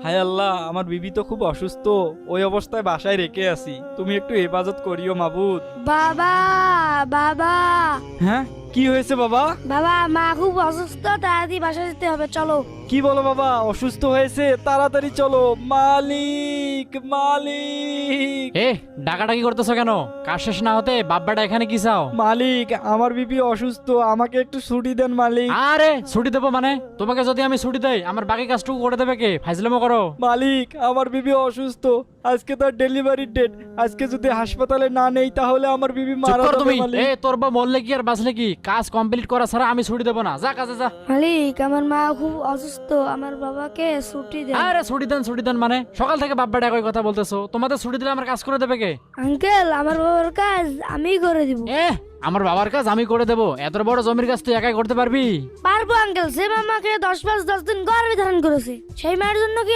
হায় আল্লাহ, আমার বিবি তো খুব অসুস্থ, ওই অবস্থায় বাসায় রেখে আসি, তুমি একটু হেফাজত করিও মাবুদ। বাবা, বাবা, হ্যাঁ, কি হয়েছে বাবা? বাবা, মা খুব অসুস্থ, তাড়াতাড়ি বাসা যেতে হবে, চলো। কি বলো বাবা, অসুস্থ হয়েছে? তাড়াতাড়ি চলো। মালিক, মালিক, এ ডাকাডাকি করতেছো কেন? কাজ শেষ না হতে বাব্বাটা এখানে কি চাও? মালিক, আমার বিবি অসুস্থ, আমাকে একটু ছুটি দেন মালিক। আরে ছুটি দেবো মানে? তোমাকে যদি আমি ছুটি দেই আমার বাকি কাজটুকু করে দেবে কে? ফাইজলামো করো। মালিক, আমার বিবি অসুস্থ, আজকে তার ডেলিভারি ডেট, আজকে যদি হাসপাতালে না নেই তাহলে আমার বিবি চুপ মারা কর যাবে তুমি। মালিক। এ তোর বা মরলে কি আর বাঁচলে কি, কাজ কমপ্লিট করা ছাড়া আমি ছুটি দেবো না। যা কাজে যা। মালিক, আমার মা খুব অসুস্থ, আমার বাবাকে ছুটি দেন। আরে ছুটি দেন মানে? সকাল থেকে বাব্বাটা একই কথা বলতেছো। তোমাদের ছুটি দিলে আমার কাজ করে দেবে কে? আঙ্কেল, আমার বাবার কাজ আমি করে দিব। এ আমার বাবার কাজ আমি করে দেবো? এত বড় জমির কাজ তুই একাই করতে পারবি? পারবো আঙ্কেল, সে আমাকে 10 মাস 10 দিন গর্ভে ধারণ করেছে, সেই মায়ের জন্য কি